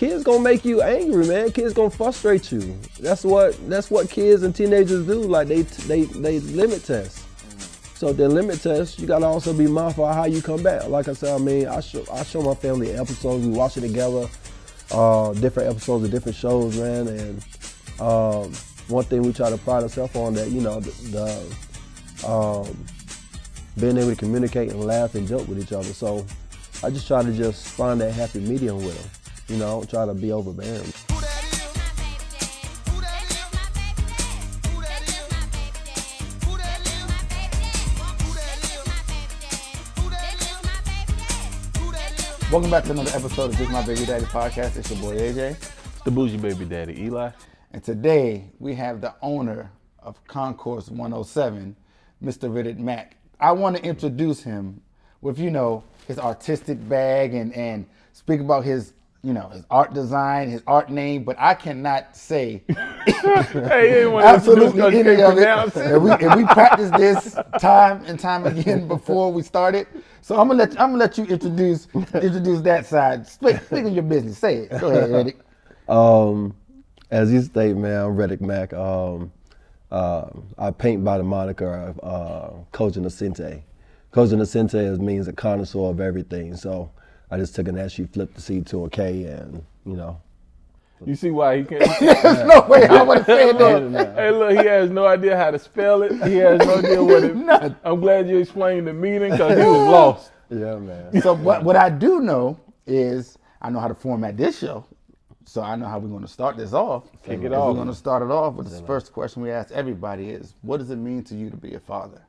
kids gonna make you angry, man. Kids gonna frustrate you. That's what kids and teenagers do. Like they limit test. So if they limit test, you gotta also be mindful of how you come back. Like I said, I mean, I show my family episodes. We watch it together, different episodes of different shows, man. And one thing we try to pride ourselves on that, you know, being able to communicate and laugh and joke with each other. So I just try to just find that happy medium with them. You know, try to be overbearing. Welcome back to another episode of This My Baby Daddy podcast. It's your boy AJ. It's the bougie baby daddy, Eli. And today we have the owner of Concourse 107, Mr. Reddick Mack. I want to introduce him with, you know, his artistic bag and speak about his, you know, his art design, his art name, but I cannot say absolutely any of it. And we practiced this time and time again before we started. So I'm gonna let you introduce that side. Speak of your business. Say it. Go ahead, Reddick. As you state, man, I'm Reddick Mack. I paint by the moniker of Coach Innocente. Coach Innocente means a connoisseur of everything. So I just took an S, flipped the C to a K, and you know. You see why he can't? There's no way I would have said that. Hey, look, he has no idea how to spell it. He has no idea what it. I'm glad you explained the meaning because he was lost. Yeah, man. So what I do know is I know how to format this show. So I know how we're going to start this off. Kick it off. We're going to start it off with the first question we ask everybody is, what does it mean to you to be a father?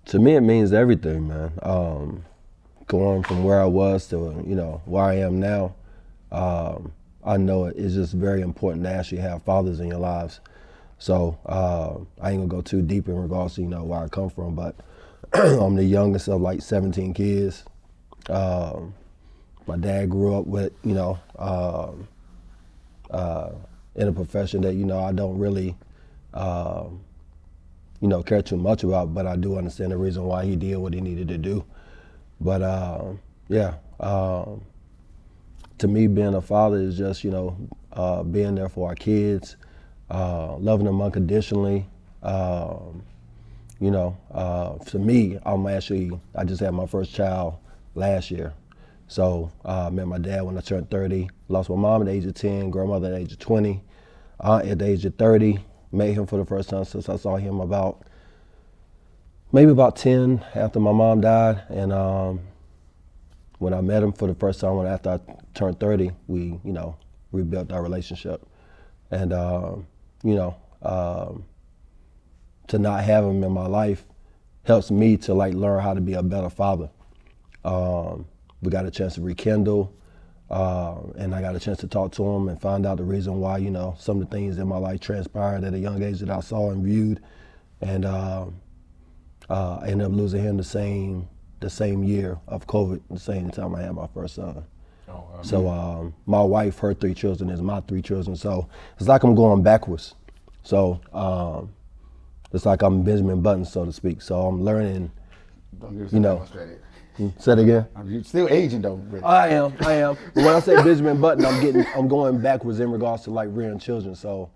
To me, it means everything, man. Going from where I was to, you know, where I am now, I know it's just very important to actually have fathers in your lives. So I ain't gonna go too deep in regards to, you know, where I come from, but I'm the youngest of like 17 kids. My dad grew up with, you know, in a profession that, you know, I don't really, you know, care too much about, but I do understand the reason why he did what he needed to do. But yeah, to me, being a father is just, you know, being there for our kids, loving them unconditionally. You know, for me, I just had my first child last year. So I met my dad when I turned 30, lost my mom at the age of 10, grandmother at the age of 20, aunt at the age of 30, met him for the first time since I saw him maybe about 10 after my mom died. And when I met him for the first time after I turned 30, we, you know, rebuilt our relationship. And, you know, to not have him in my life helps me to like learn how to be a better father. We got a chance to rekindle, and I got a chance to talk to him and find out the reason why, you know, some of the things in my life transpired at a young age that I saw and viewed. And I ended up losing him the same year of COVID, the same time I had my first son. So my wife, her 3 children is my 3 children. So it's like I'm going backwards. So it's like I'm Benjamin Button, so to speak. So I'm learning, you know. Say it again. You're still aging though, Rick. I am. But when I say Benjamin Button, I'm going backwards in regards to like rearing children. So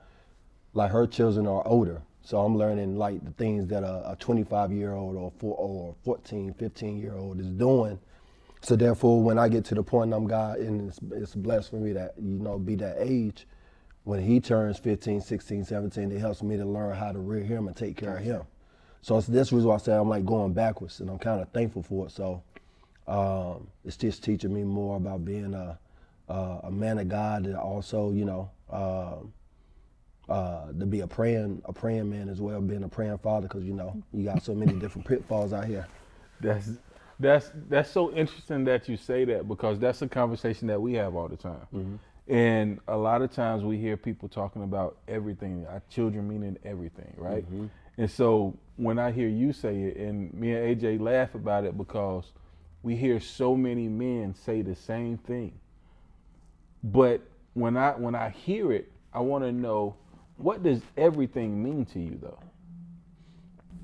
like her children are older. So I'm learning like the things that a 25-year-old or 14, 15-year-old is doing. So therefore, when I get to the point I'm God, and it's blessed for me that, you know, be that age, when he turns 15, 16, 17, it helps me to learn how to rear him and take care of him. So it's this reason why I say I'm like going backwards, and I'm kind of thankful for it. So it's just teaching me more about being a man of God, and also, you know, to be a praying man as well, being a praying father, because, you know, you got so many different pitfalls out here. That's so interesting that you say that, because that's a conversation that we have all the time. Mm-hmm. And a lot of times we hear people talking about everything, our children meaning everything, right? Mm-hmm. And so when I hear you say it, and me and AJ laugh about it, because we hear so many men say the same thing. But when I hear it, I want to know, what does everything mean to you,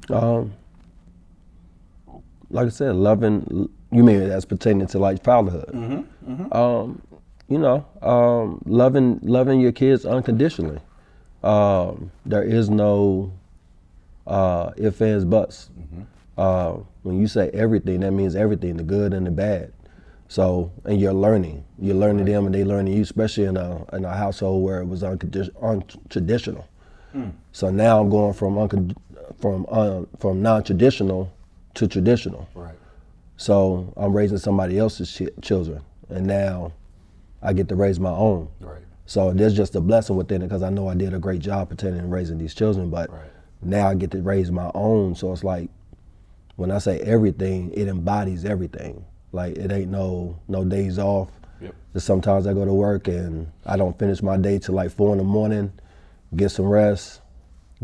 though? Like I said, loving. You mean as pertaining to like fatherhood? Mm-hmm. Mm-hmm. loving your kids unconditionally. There is no ifs, ands, buts. When you say everything, that means everything, the good and the bad. So, and you're learning them, and they learning you, especially in a household where it was untraditional. So now I'm going from non-traditional to traditional. Right. So I'm raising somebody else's children, and now I get to raise my own. Right. So there's just a blessing within it, because I know I did a great job pretending and raising these children, but now I get to raise my own. So it's like, when I say everything, it embodies everything. Like, it ain't no days off. Yep. There's sometimes I go to work and I don't finish my day till like 4 in the morning, get some rest,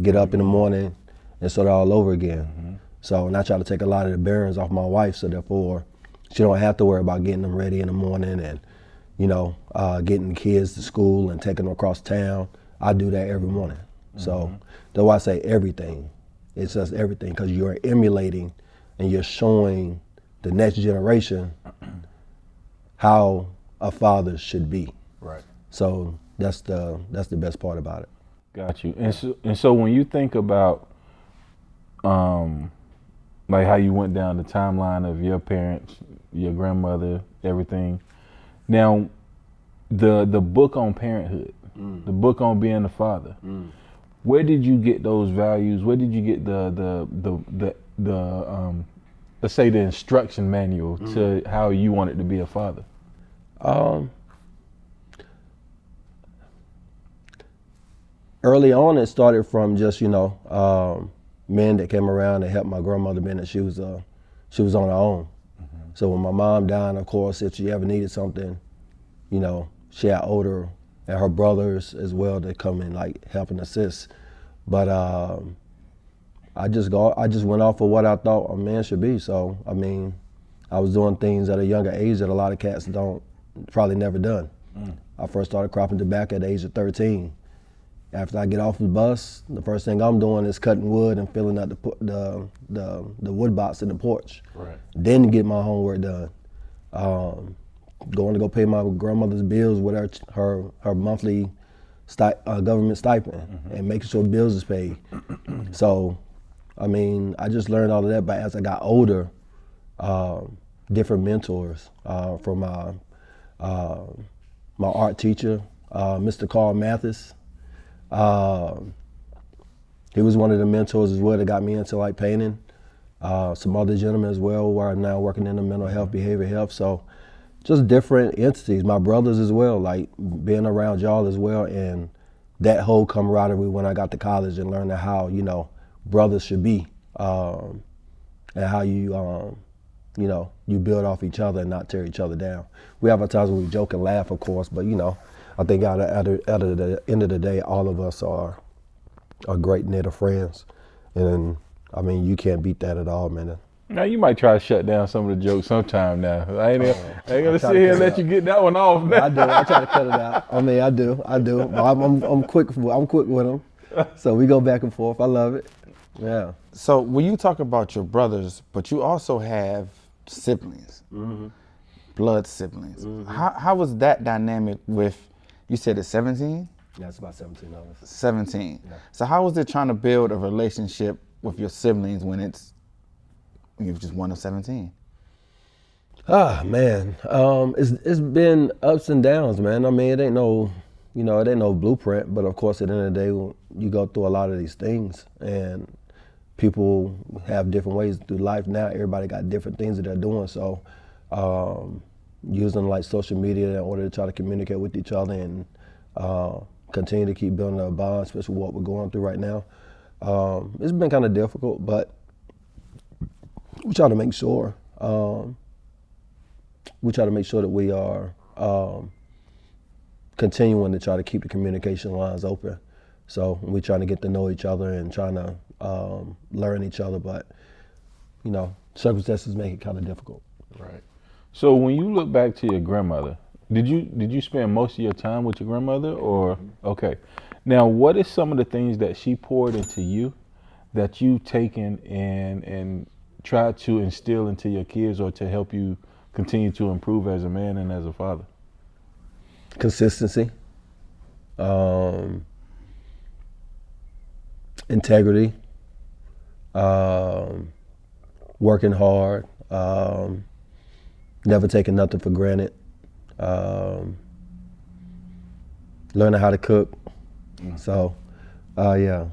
get up in the morning, and start all over again. So, and I try to take a lot of the bearings off my wife, so therefore she don't have to worry about getting them ready in the morning and, getting the kids to school and taking them across town. I do that every morning. So that's why I say everything. It's just everything, because you're emulating and you're showing the next generation how a father should be. Right. So that's the best part about it. Got you. And so when you think about like how you went down the timeline of your parents, your grandmother, everything. Now, the book on parenthood, the book on being a father. Where did you get those values? Where did you get the let's say the instruction manual to how you wanted to be a father? Early on, it started from just men that came around and helped my grandmother, being that she was on her own. So when my mom died, of course, if she ever needed something, she had older and her brothers as well that come and like help and assist. But I just went off of what I thought a man should be. So I mean, I was doing things at a younger age that a lot of cats probably never done. I first started cropping tobacco at the age of 13. After I get off the bus, the first thing I'm doing is cutting wood and filling out the wood box in the porch. Right. Then get my homework done. Going to go pay my grandmother's bills with her monthly government stipend, and making sure bills is paid. So, I mean, I just learned all of that. But as I got older, different mentors from my art teacher, Mr. Carl Mathis. He was one of the mentors as well that got me into like painting. Some other gentlemen as well who are now working in the mental health, behavioral health. So just different entities. My brothers as well, like being around y'all as well, and that whole camaraderie when I got to college and learning how, brothers should be, and how you build off each other and not tear each other down. We have our times when we joke and laugh, of course, but I think at the end of the day, all of us are a great knit of friends. And I mean, you can't beat that at all, man. Now you might try to shut down some of the jokes sometime now. I ain't gonna sit here and let you get that one off now. I do. I try to cut it out. I mean, I do. I'm quick with them. So we go back and forth. I love it. Yeah. So when you talk about your brothers, but you also have siblings, blood siblings. How was that dynamic with? You said it's 17? Yeah, it's about 17 of us. 17. Yeah. So how was it trying to build a relationship with your siblings when you're just one of 17? Ah, man. It's been ups and downs, man. I mean, it ain't no blueprint, but of course at the end of the day, you go through a lot of these things, and people have different ways through life now. Everybody got different things that they're doing. So using like social media in order to try to communicate with each other and continue to keep building a bond, especially what we're going through right now. It's been kind of difficult, but we try to make sure that we are continuing to try to keep the communication lines open. So we're trying to get to know each other and trying to learn each other, but circumstances make it kind of difficult. Right. So when you look back to your grandmother, did you spend most of your time with your grandmother, or okay? Now, what is some of the things that she poured into you that you've taken and tried to instill into your kids, or to help you continue to improve as a man and as a father? consistency, integrity, working hard, never taking nothing for granted, learning how to cook. So yeah,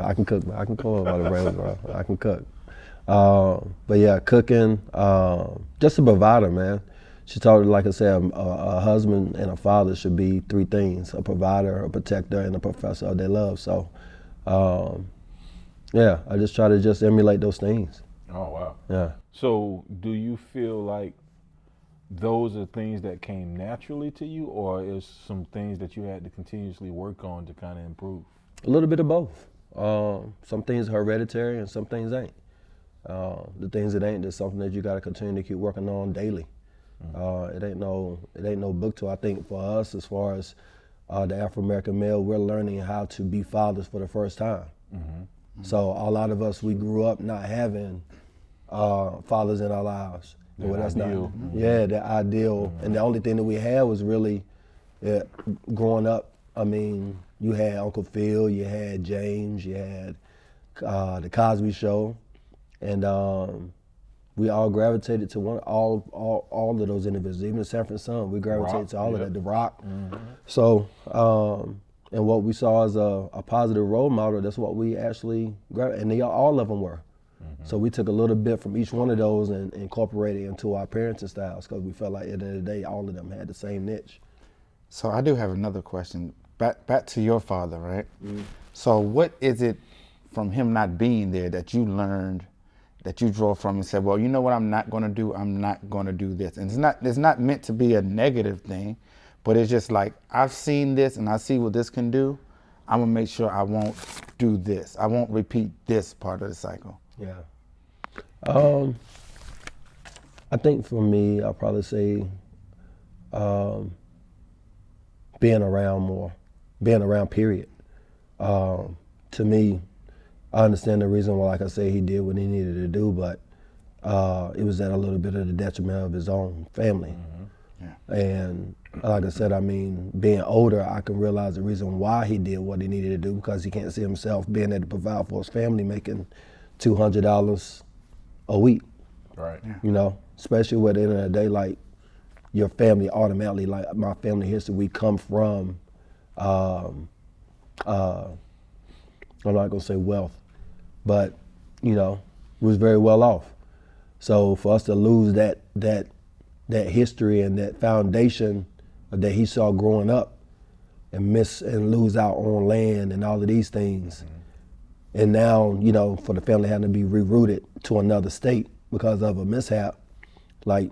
I can cook. I can cook by the brains, bro. I can cook. But yeah, cooking, just a provider, man. She told her, like I said, a husband and a father should be three things: a provider, a protector, and a professor of their love. So, yeah, I just try to just emulate those things. Oh, wow. Yeah. So do you feel like those are things that came naturally to you, or is some things that you had to continuously work on to kind of improve? A little bit of both. Some things are hereditary and some things ain't. The things that ain't, there's something that you got to continue to keep working on daily. It ain't no book to. I think for us, as far as the Afro-American male, we're learning how to be fathers for the first time. So a lot of us, we grew up not having fathers in our lives. The Well, that's ideal. not, yeah, the ideal. And the only thing that we had was really, growing up, I mean, you had Uncle Phil, you had James, you had the Cosby Show, and we all gravitated to all of those individuals. Even the Sanford Son, we gravitated Rock, to all of yep. that. The Rock. So, and what we saw as a positive role model, that's what we actually and all of them were. So we took a little bit from each one of those and incorporated it into our parenting styles, because we felt like at the end of the day, all of them had the same niche. So I do have another question. Back to your father, right? So what is it from him not being there that you learned, that you draw from and said, well, you know what I'm not going to do? I'm not going to do this. And it's not meant to be a negative thing, but it's just like, I've seen this and I see what this can do. I'm going to make sure I won't do this. I won't repeat this part of the cycle. Yeah. I think for me, I'll probably say being around more, being around, period. To me, I understand the reason why, like I say, he did what he needed to do, but it was at a little bit of the detriment of his own family. Yeah. And like I said, I mean, being older, I can realize the reason why he did what he needed to do, because he can't see himself being able to provide for his family, making $200 a week. Right. Yeah. You know, especially at the end of the day, like your family automatically, like my family history, we come from, I'm not gonna say wealth, but you know, we was very well off. So for us to lose that history and that foundation that he saw growing up, and lose out on land and all of these things. And now, you know, for the family having to be rerouted to another state because of a mishap, like,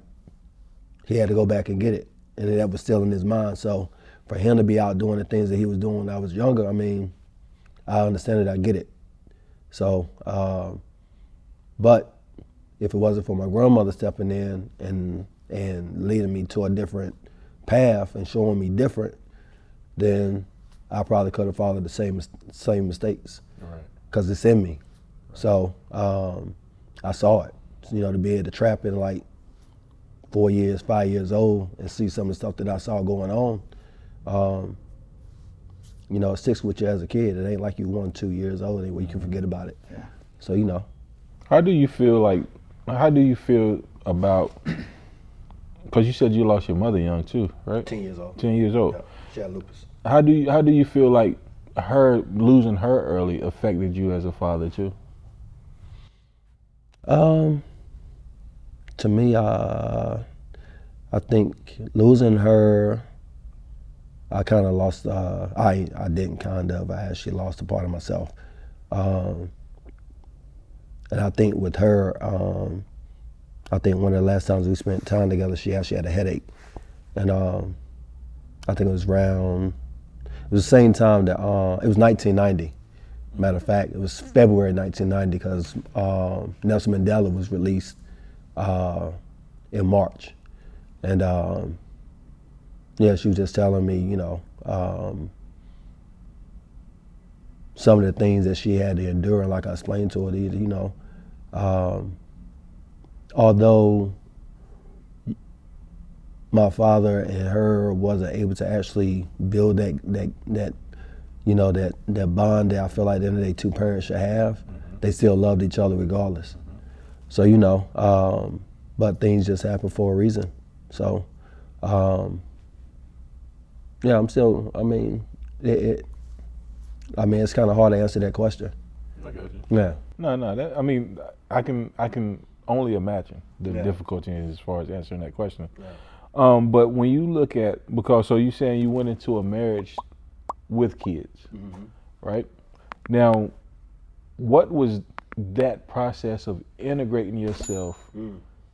he had to go back and get it. And that was still in his mind. So for him to be out doing the things that he was doing when I was younger, I mean, I understand it, I get it. So, but if it wasn't for my grandmother stepping in and leading me to a different path and showing me different, then I probably could have followed the same mistakes. Right. Because it's in me. So I saw it. You know, to be able to trap in like 4 years, 5 years old and see some of the stuff that I saw going on, you know, it sticks with you as a kid. It ain't like you 1, 2 years old where you can forget about it. Yeah. So, you know. How do you feel about, because you said you lost your mother young too, right? 10 years old. 10 years old. Yeah, she had lupus. How do you feel like losing her early affected you as a father too? To me, I think losing her, I kind of lost, I didn't kind of, I actually lost a part of myself. And I think with her, I think one of the last times we spent time together, she actually had a headache. And I think it was the same time that, it was 1990. Matter of fact, it was February 1990 because Nelson Mandela was released in March. And yeah, she was just telling me, you know, some of the things that she had to endure. And like I explained to her, you know, although my father and her wasn't able to actually build that you know, that bond that I feel like at the end of the day two parents should have. They still loved each other regardless. So, you know, but things just happen for a reason. So, yeah, I'm still, I mean, it's kind of hard to answer that question. I got you. Yeah. No, I mean, I can only imagine the difficulty as far as answering that question. Yeah. But when you look at, because so you saying you went into a marriage with kids, right? Now, what was that process of integrating yourself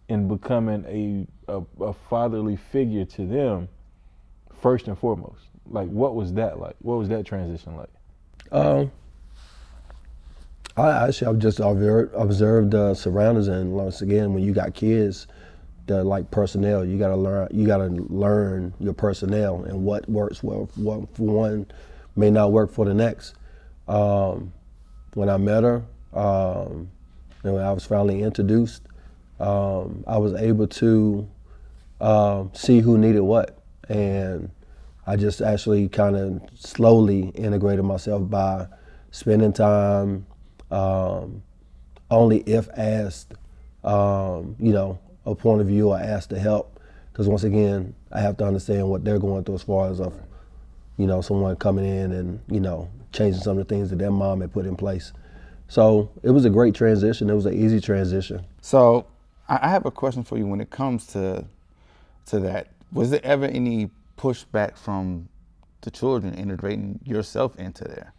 in becoming a fatherly figure to them first and foremost? Like, what was that like? What was that transition like? I've just observed the surroundings, and once again, when you got kids, they're like personnel. You gotta learn your personnel and what works well for one may not work for the next. When I met her, and when I was finally introduced, I was able to see who needed what, and I just actually kind of slowly integrated myself by spending time, only if asked, you know, a point of view or asked to help. Because once again, I have to understand what they're going through as far as, you know, someone coming in and, you know, changing some of the things that their mom had put in place. So it was a great transition. It was an easy transition. So I have a question for you when it comes to that. Was there ever any pushback from the children integrating yourself into there?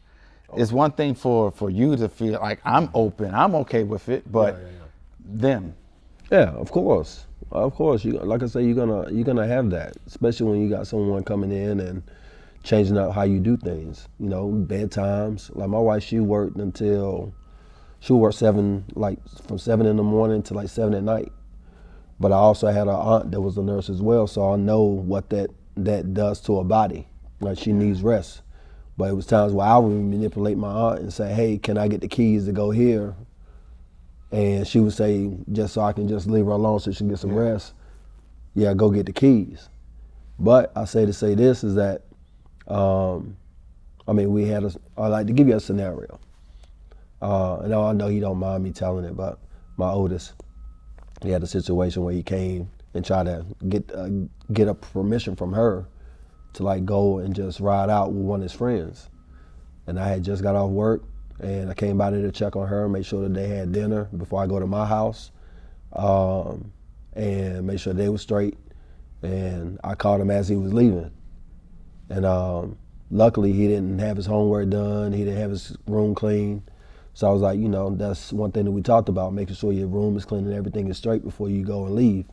It's one thing for you to feel like I'm open, I'm okay with it, but them. Yeah, of course. Of course. You, like I say, you're gonna have that, especially when you got someone coming in and changing up how you do things. You know, bedtimes. Like my wife, she worked from 7 in the morning to like 7 at night. But I also had an aunt that was a nurse as well, so I know what that does to a body. Like she needs rest. But it was times where I would manipulate my aunt and say, hey, can I get the keys to go here? And she would say, just so I can just leave her alone so she can get some rest, yeah, go get the keys. But I say to say this is that, I mean, I like to give you a scenario. And I know he don't mind me telling it, but my oldest, he had a situation where he came and tried to get a permission from her to like go and just ride out with one of his friends. And I had just got off work and I came by there to check on her, make sure that they had dinner before I go to my house, and make sure they were straight. And I called him as he was leaving. And luckily he didn't have his homework done, he didn't have his room clean. So I was like, you know, that's one thing that we talked about, making sure your room is clean and everything is straight before you go and leave.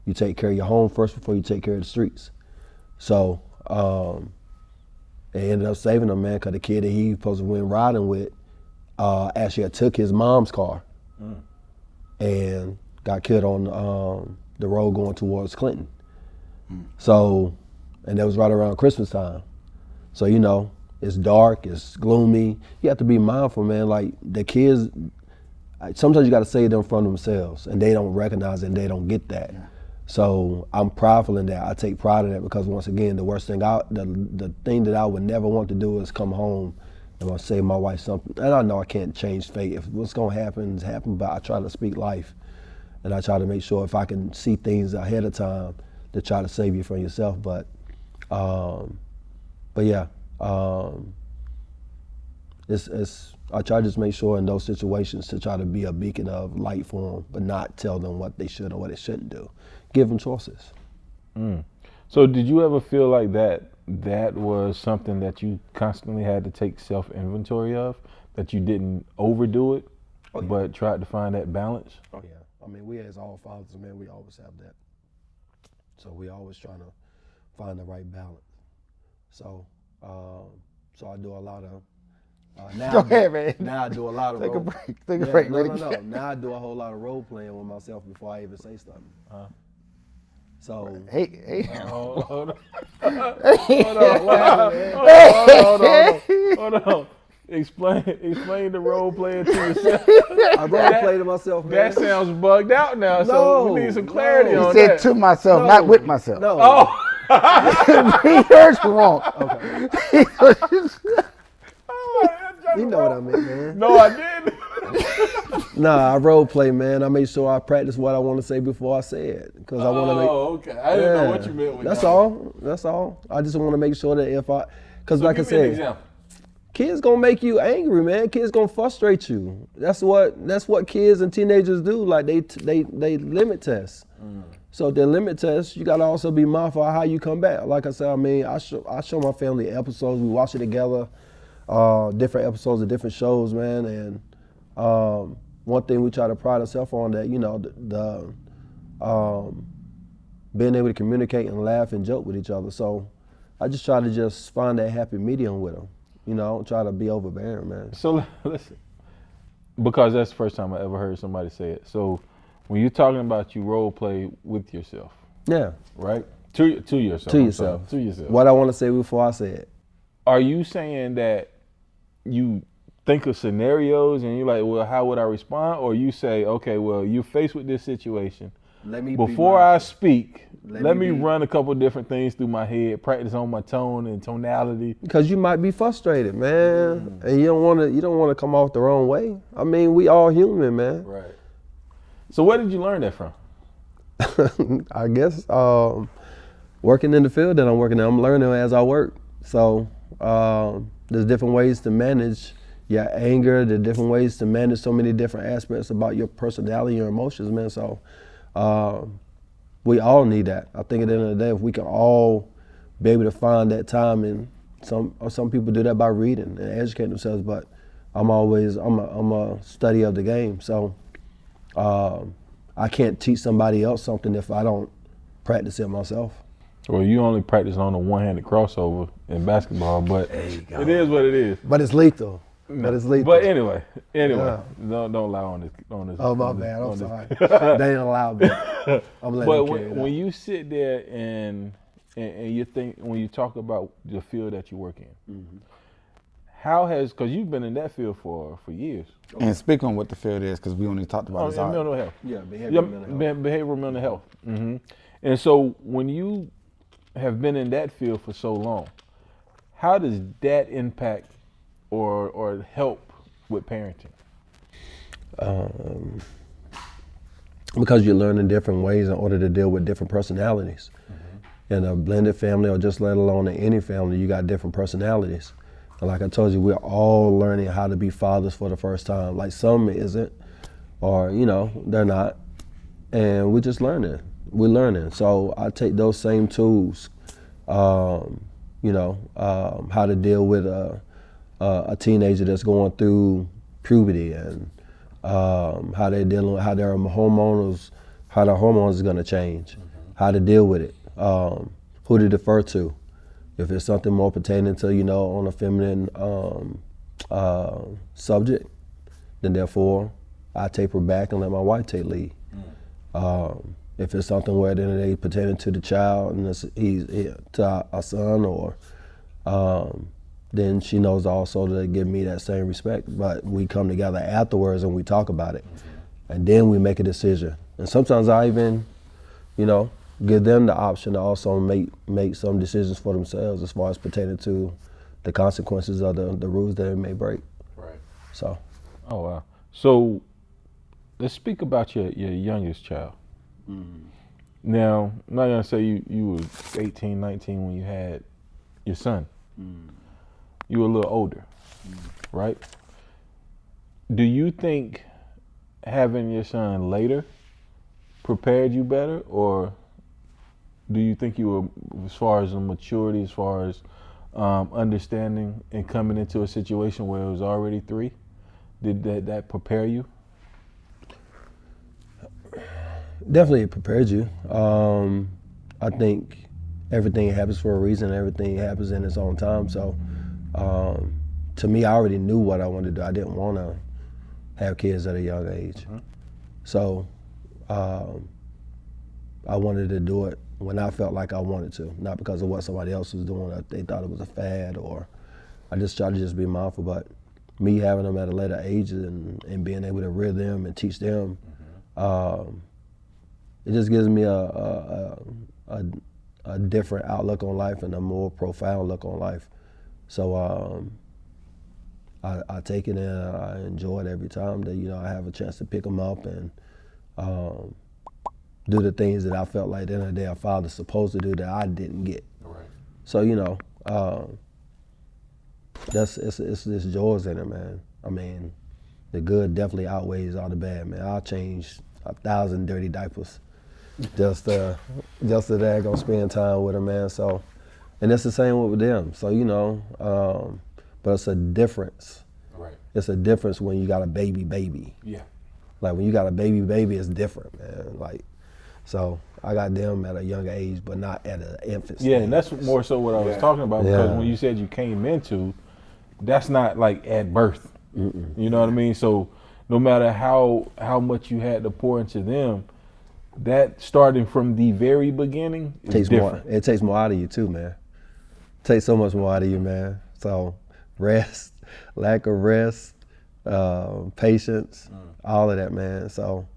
You take care of your home first before you take care of the streets. So they ended up saving him, man, because the kid that he was supposed to went riding with actually had took his mom's car and got killed on the road going towards Clinton. So, and that was right around Christmas time. So, you know, it's dark, it's gloomy. You have to be mindful, man. Like the kids, sometimes you got to save them from themselves, and they don't recognize it and they don't get that. Yeah. So I'm prideful in that. I take pride in that because once again, the worst thing, the thing that I would never want to do is come home and I'll say my wife something. And I know I can't change fate. If what's gonna happen is happen, but I try to speak life, and I try to make sure if I can see things ahead of time to try to save you from yourself. But yeah. It's I try to just make sure in those situations to try to be a beacon of light for them, but not tell them what they should or what they shouldn't do. Give them choices. So did you ever feel like that was something that you constantly had to take self-inventory of, that you didn't overdo it, but tried to find that balance? Oh yeah. I mean, we as all fathers, man, we always have that. So we always trying to find the right balance. So I do a lot of Go ahead, man. Now I do a lot of Take a role. break. Take a break. No. Now I do a whole lot of role playing with myself before I even say something. So Hey. Hold on. Explain the role playing to yourself. I role play to myself, man. That sounds bugged out now. So we need some clarity no. on He said that. to myself, No. not with myself. No. Oh. He heard you wrong. Okay. You know what I meant, man. No, I didn't. Nah, I role play, man. I make sure I practice what I want to say before I say it, because I want to make. Oh, okay. I didn't know what you meant with That's that. all. That's all. I just want to make sure that because like I Give me an said, example. kids gonna make you angry, man. Kids gonna frustrate you. That's what kids and teenagers do. Like they limit test. So if they limit test, you gotta also be mindful of how you come back. Like I said, I mean, I show my family episodes. We watch it together, different episodes of different shows, man. And one thing we try to pride ourselves on, that being able to communicate and laugh and joke with each other. So I just try to just find that happy medium with them. You know, try to be overbearing, man. So listen, because that's the first time I ever heard somebody say it. So when you're talking about you role play with yourself, Yeah, right? To yourself. to I'm sorry, yourself. to yourself. What I want to say before I say it. Are you saying that you think of scenarios and you're like, well, how would I respond? Or you say, okay, well, you're faced with this situation. Before I speak, let me run a couple different things through my head, practice on my tone and tonality. Because you might be frustrated, man, and you don't want to come off the wrong way. I mean, we all human, man. Right. So where did you learn that from? I guess working in the field that I'm working in, I'm learning as I work. So there's different ways to manage your anger. There's different ways to manage so many different aspects about your personality, your emotions, man. So we all need that. I think at the end of the day, if we can all be able to find that time, and some people do that by reading and educating themselves, but I'm a study of the game. So I can't teach somebody else something if I don't practice it myself. Well, you only practice on a one-handed crossover in basketball, but it is what it is. But it's lethal. But it's lethal. But anyway, Yeah. don't lie on this. Oh, my bad. I'm sorry. They didn't allow me. I'm letting But them carry it when out. you sit there and you think, when you talk about the field that you work in, because you've been in that field for years. And speak on what the field is, because we only talked about this. In mental health. Yeah, Behavioral mental health. And so when you have been in that field for so long, how does that impact or help with parenting? Because you're learning different ways in order to deal with different personalities. In a blended family, or just let alone in any family, you got different personalities. And like I told you, we're all learning how to be fathers for the first time. Like some isn't, or they're not, and we're just learning. We're learning. So I take those same tools, how to deal with a teenager that's going through puberty, and how they're dealing with how their hormones is going to change, how to deal with it, who to defer to. If it's something more pertaining to, on a feminine subject, then therefore I taper back and let my wife take lead. If it's something where at the end of the day pertaining to the child and he's to our son, or then she knows also to give me that same respect. But we come together afterwards and we talk about it, and then we make a decision. And sometimes I even, give them the option to also make some decisions for themselves as far as pertaining to the consequences of the rules that they may break. Right. So. Oh, wow. So let's speak about your youngest child. Now, I'm not going to say you were 18, 19 when you had your son. You were a little older, right? Do you think having your son later prepared you better, or do you think you were, as far as the maturity, as far as understanding and coming into a situation where it was already 3, did that prepare you? Definitely it prepared you. I think everything happens for a reason. Everything happens in its own time. So to me, I already knew what I wanted to do. I didn't want to have kids at a young age. So I wanted to do it when I felt like I wanted to, not because of what somebody else was doing, or they thought it was a fad, or I just tried to just be mindful. But me having them at a later age and being able to rear them and teach them, it just gives me a different outlook on life and a more profound look on life. So I take it in, I enjoy it every time that, you know, I have a chance to pick them up and do the things that I felt like at the end of the day a father's supposed to do that I didn't get. Right. So, you know, it's joys in it, man. I mean, the good definitely outweighs all the bad, man. I'll change 1,000 dirty diapers just so that I gonna spend time with them, man. So, and it's the same with them. So, you know, but it's a difference. Right. It's a difference when you got a baby. Yeah. Like when you got a baby, it's different, man. Like, so I got them at a younger age, but not at an infant stage. Yeah, and that's more so what I was talking about, because Yeah. when you said you came into, that's not like at birth. You know what I mean? So no matter how much you had to pour into them, that starting from the very beginning is takes different. more. It takes more out of you too, man. It takes so much more out of you, man. So rest, lack of rest, patience, all of that, man. So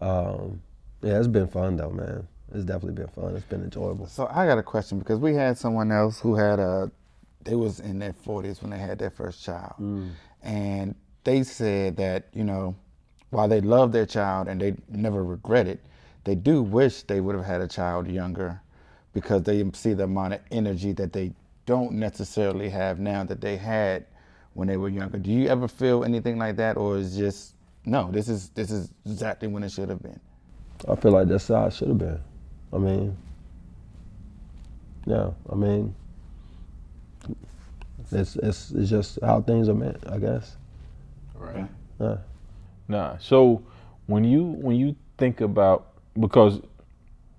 yeah, it's been fun though, man. It's definitely been fun. It's been enjoyable. So I got a question, because we had someone else who had they was in their 40s when they had their first child. And they said that, you know, while they love their child and they never regret it, they do wish they would have had a child younger, because they see the amount of energy that they don't necessarily have now that they had when they were younger. Do you ever feel anything like that, or is just, no, this is exactly when it should have been? I feel like that's how it should have been. I mean, yeah, I mean, it's just how things are meant, I guess. Right. Yeah. Nah. So when you think about, because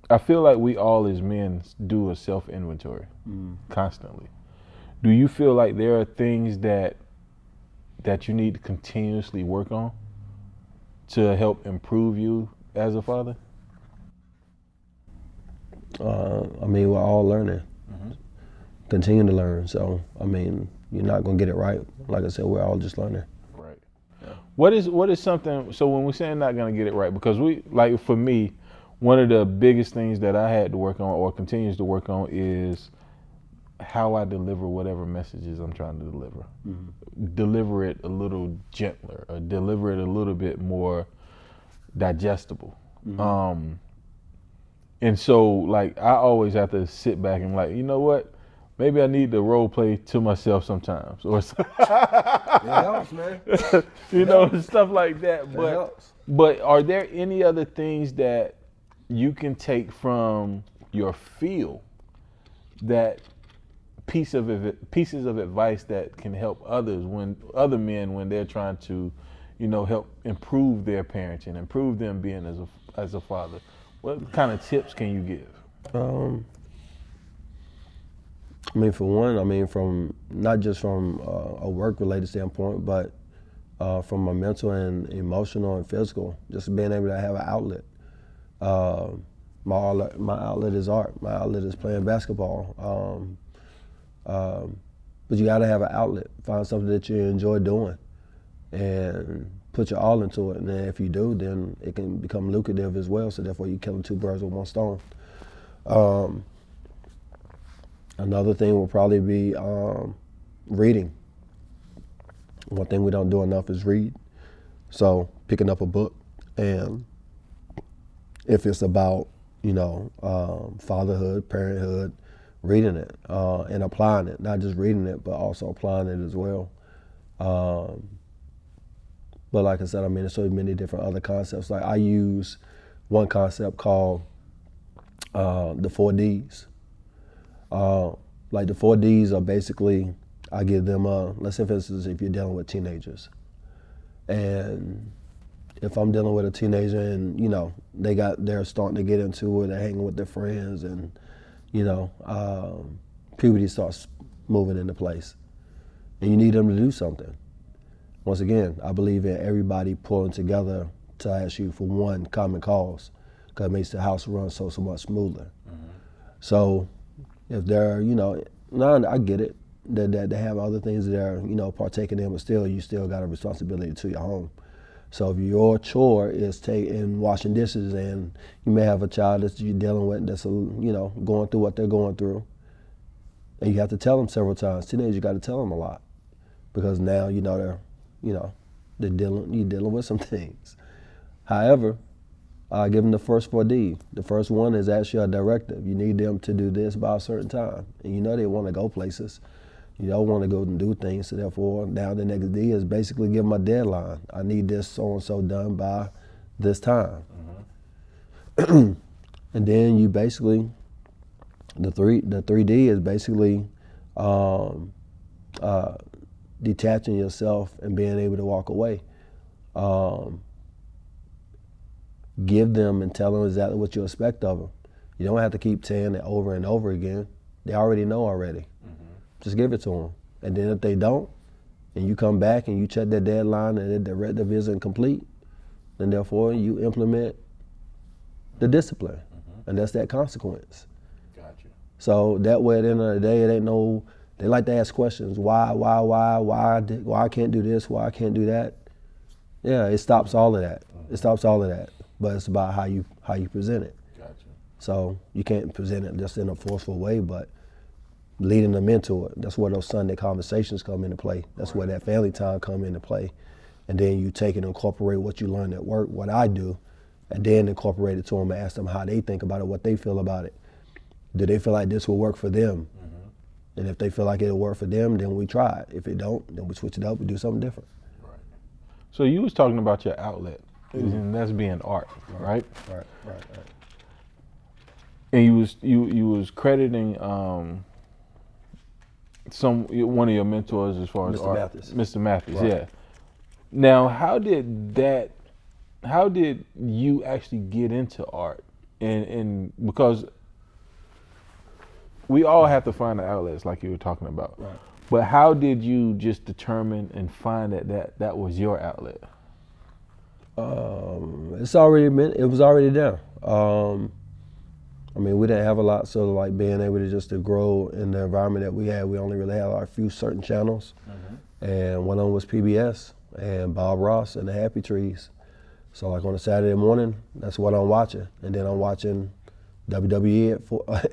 I feel like we all as men do a self-inventory constantly. Do you feel like there are things that you need to continuously work on to help improve you as a father? I mean, we're all learning, continue to learn. So, I mean, you're not gonna get it right. Like I said, we're all just learning. Right. What is something, so when we're saying not gonna get it right, because we, like for me, one of the biggest things that I had to work on or continues to work on is how I deliver whatever messages I'm trying to deliver. Deliver it a little gentler, or deliver it a little bit more digestible. And so, like, I always have to sit back and like, you know what? Maybe I need to role play to myself sometimes, or It helps, man. you know, stuff like that. That helps. But are there any other things that you can take from your field, that pieces of advice that can help other men when they're trying to, you know, help improve their parenting, improve them being as a father? What kind of tips can you give? I mean, for one, I mean, from not just from a work-related standpoint, but from a mental and emotional and physical, just being able to have an outlet. My outlet is art. My outlet is playing basketball. But you got to have an outlet. Find something that you enjoy doing, and put your all into it. And then if you do, then it can become lucrative as well. So therefore, you're killing two birds with one stone. Another thing will probably be reading. One thing we don't do enough is read. So picking up a book, and if it's about, you know, fatherhood, parenthood, reading it and applying it. Not just reading it, but also applying it as well. But like I said, I mean, there's so many different other concepts. Like I use one concept called the 4 Ds. Like the 4 Ds are basically, I give them, let's say for instance, if you're dealing with teenagers, and if I'm dealing with a teenager and, you know, they're starting to get into it, they're hanging with their friends, and, you know, puberty starts moving into place, and you need them to do something. Once again, I believe in everybody pulling together to actually for one common cause, because it makes the house run so much smoother. So if they're, you know, no, I get it. that have other things that are, you know, partaking in, but still, you still got a responsibility to your home. So if your chore is taking washing dishes, and you may have a child that you're dealing with that's, you know, going through what they're going through, and you have to tell them several times. Teenagers, you got to tell them a lot, because now you know you're dealing with some things. However, I give them the first 4D. The first one is actually a directive. You need them to do this by a certain time, and you know they want to go places. You don't want to go and do things, so therefore now the next D is basically give them a deadline. I need this so-and-so done by this time. And then you basically, the 3D is basically detaching yourself and being able to walk away. Give them and tell them exactly what you expect of them. You don't have to keep saying it over and over again. They already know already. Just give it to them. And then if they don't, and you come back and you check that deadline and the directive isn't complete, then therefore you implement the discipline. And that's that consequence. Gotcha. So that way at the end of the day, it ain't no, they like to ask questions. Why I can't do this, why I can't do that? Yeah, it stops all of that. It stops all of that. But it's about how you present it. Gotcha. So you can't present it just in a forceful way, but leading them into it. That's where those Sunday conversations come into play. That's where that family time come into play. And then you take and incorporate what you learned at work, what I do, and then incorporate it to them and ask them how they think about it, what they feel about it. Do they feel like this will work for them? And if they feel like it'll work for them, then we try it. If it don't, then we switch it up and do something different. Right. So you was talking about your outlet, and that's being art, right? Right. And you was crediting one of your mentors as far as Mr. art, Mathis. Mr. Mathis, Right. yeah. Now, how did you actually get into art? And because we all have to find the outlets like you were talking about. Right. But how did you just determine and find that was your outlet? It was already there. I mean, we didn't have a lot, so like being able to just to grow in the environment that we had, we only really had a few certain channels. And one of them was PBS and Bob Ross and the Happy Trees. So like on a Saturday morning, that's what I'm watching. And then I'm watching WWE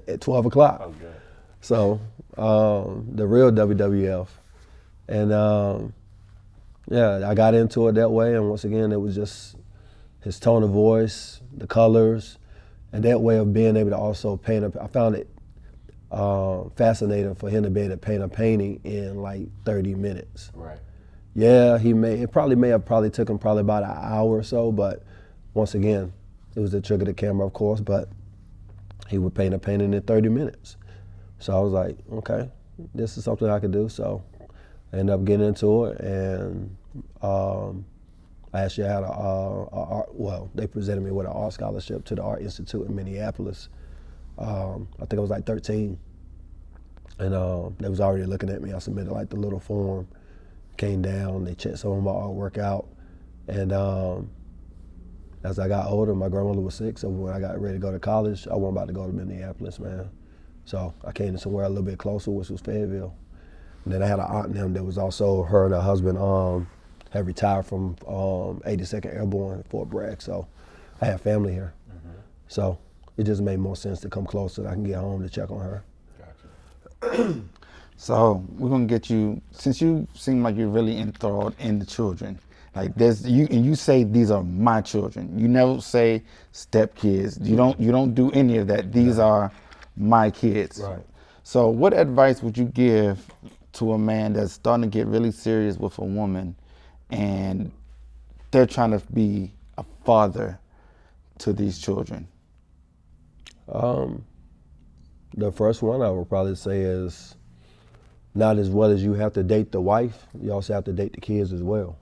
at 12 o'clock. Okay. So the real WWF. And yeah, I got into it that way. And once again, it was just his tone of voice, the colors, and that way of being able to also paint. I found it fascinating for him to be able to paint a painting in like 30 minutes. Right. Yeah, it may have took him probably about an hour or so, but once again, it was the trick of the camera, of course, but he would paint a painting in 30 minutes. So I was like, okay, this is something I could do. So I ended up getting into it, and I actually had they presented me with an art scholarship to the Art Institute in Minneapolis. I think I was like 13. And they was already looking at me. I submitted like the little form, came down, they checked some of my artwork out. And as I got older, my grandmother was sick, so when I got ready to go to college, I wasn't about to go to Minneapolis, man. So I came to somewhere a little bit closer, which was Fayetteville. And then I had an aunt and them that was also, her and her husband had retired from 82nd Airborne at Fort Bragg, so I had family here. So it just made more sense to come closer. I can get home to check on her. Gotcha. So we're gonna get you, since you seem like you're really enthralled in the children, like you say these are my children. You never say stepkids. You don't do any of that. These are my kids. Right. So what advice would you give to a man that's starting to get really serious with a woman and they're trying to be a father to these children? The first one I would probably say is, not as well as you have to date the wife, you also have to date the kids as well.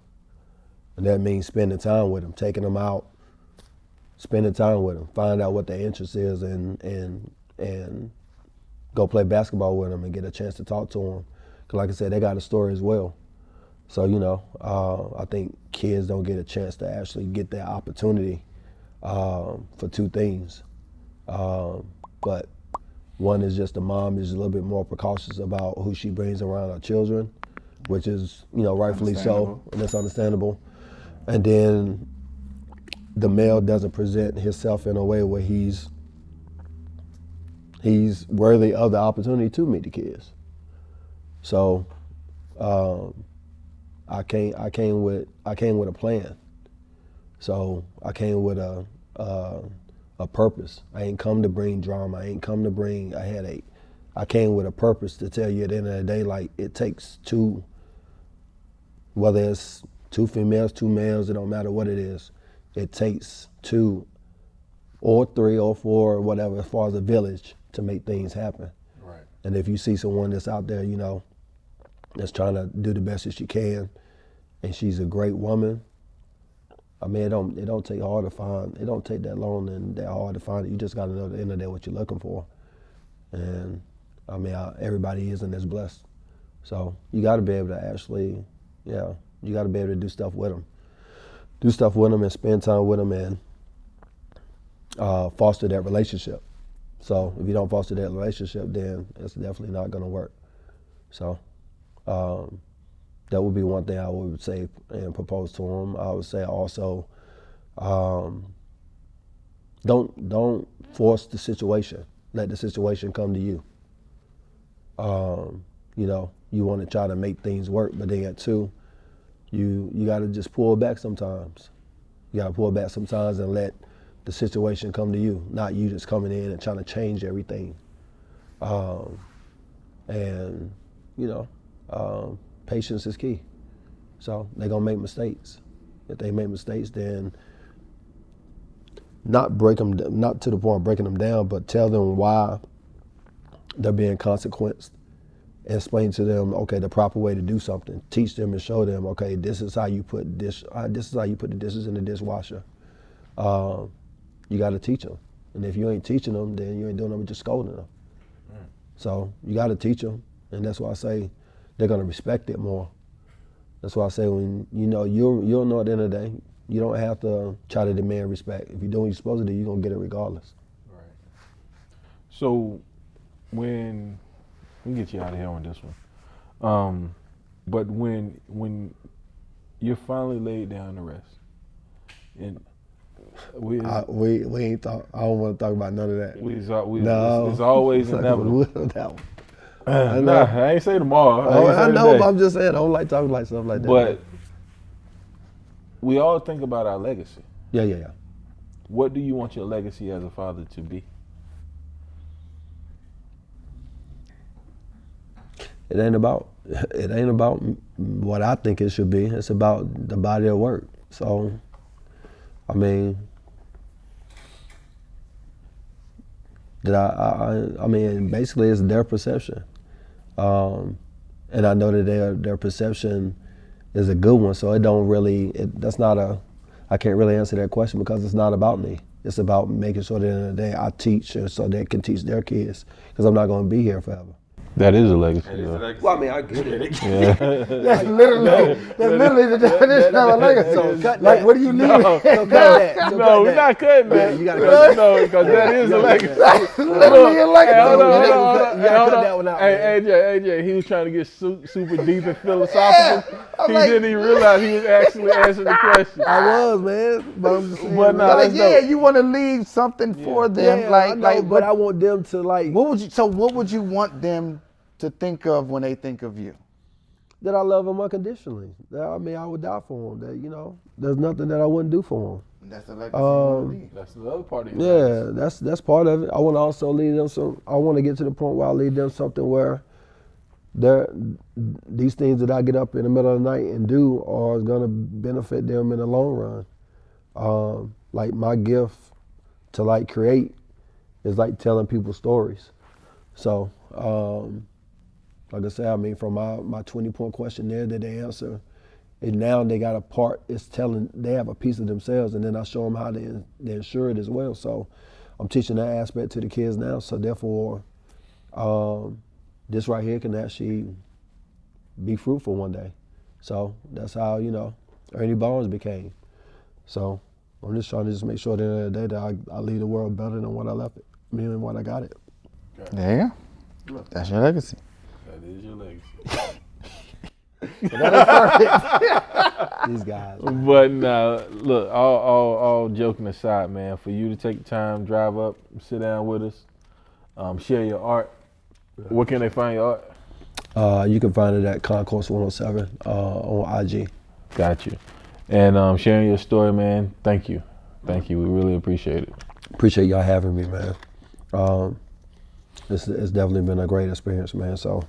And that means spending time with them, taking them out, spending time with them, find out what their interest is, and go play basketball with them and get a chance to talk to them. Because like I said, they got a story as well. So, I think kids don't get a chance to actually get that opportunity for two things. But One is just the mom is a little bit more precautious about who she brings around her children, which is, rightfully so, and that's understandable. And then the male doesn't present himself in a way where he's worthy of the opportunity to meet the kids. So I came with a plan. So I came with a purpose. I ain't come to bring drama. I ain't come to bring a headache. I came with a purpose to tell you at the end of the day, like, it takes two, whether it's 2 females, 2 males, it don't matter what it is. It takes 2 or 3 or 4 or whatever, as far as a village, to make things happen. Right. And if you see someone that's out there, that's trying to do the best that she can, and she's a great woman, I mean, it don't take hard to find. It don't take that long and that hard to find it. You just got to know at the end of the day what you're looking for. And I mean, everybody isn't as blessed. So you got to be able to actually, you got to be able to do stuff with them. Do stuff with them and spend time with them and foster that relationship. So if you don't foster that relationship, then it's definitely not going to work. So that would be one thing I would say and propose to them. I would say also, don't force the situation. Let the situation come to you. You want to try to make things work, but then too, you got to just pull back sometimes. You got to pull back sometimes and let the situation come to you, not you just coming in and trying to change everything. Patience is key. So they're gonna make mistakes. If they make mistakes, then not to the point of breaking them down, but tell them why they're being consequenced. Explain to them, okay, the proper way to do something. Teach them and show them, okay, this is how you put this is how you put the dishes in the dishwasher. You got to teach them, and if you ain't teaching them, then you ain't doing them, just scolding them. So you got to teach them, and that's why I say they're gonna respect it more. That's why I say when you'll know at the end of the day, you don't have to try to demand respect. If you're doing what you're supposed to do, you're gonna get it regardless. Right. So when we get you out of here on this one, but when you're finally laid down to rest, and we ain't talk. I don't want to talk about none of that. No, it's always inevitable. That one. I ain't say tomorrow. I know, but I'm just saying I don't like talking like stuff like that. But we all think about our legacy. Yeah. What do you want your legacy as a father to be? It ain't about what I think it should be. It's about the body of work. So, I mean, basically it's their perception. And I know that their perception is a good one, so I can't really answer that question because it's not about me. It's about making sure that at the end of the day I teach so they can teach their kids, because I'm not going to be here forever. That is a legacy. Well, I mean, I get it. Yeah. That's literally the definition of a legacy. So cut like, that. what do you need? So cut that. So No, cut we're that. not cutting that. You gotta cut that. No, because that is a legacy. Literally a legacy. Hey, hold on. You gotta cut that one out, Hey, AJ, he was trying to get super deep and philosophical. He didn't even realize he was actually answering the question. I was, man. But I'm just saying. But no, Like, that's dope. you want to leave something for them. Yeah, like, I know, but I want them to what would you want them to think of when they think of you? that I love them unconditionally. That, I mean, I would die for them. That, there's nothing that I wouldn't do for them. That's the legacy you want to leave. That's the other part of your Yeah, that's part of it. I want to also lead them I want to get to the point where I lead them something where these things that I get up in the middle of the night and do are going to benefit them in the long run. Like my gift to create is telling people stories. So, like I said, I mean, from my 20-point questionnaire that they answer, and now they got a part, they have a piece of themselves, and then I show them how they ensure it as well. So I'm teaching that aspect to the kids now. So therefore, this right here can actually be fruitful one day. So that's how, Ernie Barnes became. So I'm just trying to make sure at the end of the day that I leave the world better than what I left it. I mean, when I got it. There you go. Look. That's your legacy. That is your legacy. These guys. But nah, look, all joking aside, man, for you to take the time, drive up, sit down with us, share your art. Where can they find your art? You can find it at Concourse 107 on IG. Got you. And sharing your story, man, thank you. Thank you. We really appreciate it. Appreciate y'all having me, man. It's definitely been a great experience, man. So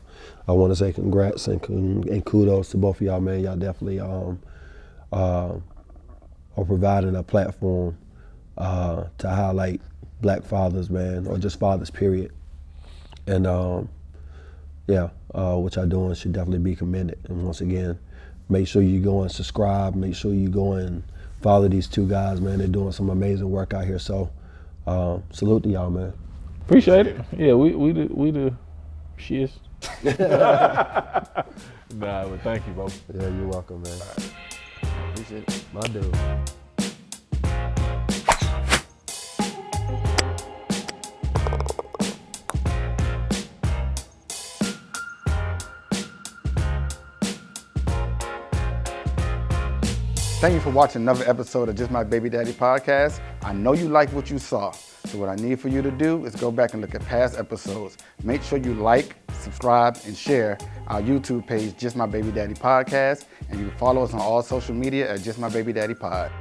I want to say congrats and kudos to both of y'all, man. Y'all definitely are providing a platform to highlight black fathers, man, or just fathers, period. And what y'all doing should definitely be commended. And once again, make sure you go and subscribe. Make sure you go and follow these two guys, man. They're doing some amazing work out here. So salute to y'all, man. Appreciate it. Yeah, we the shiz. Nah, but thank you, bro. Yeah, you're welcome, man. Appreciate it. My dude. Thank you for watching another episode of Just My Baby Daddy podcast. I know you liked what you saw. So what I need for you to do is go back and look at past episodes. Make sure you like, subscribe, and share our YouTube page, Just My Baby Daddy Podcast. And you can follow us on all social media at Just My Baby Daddy Pod.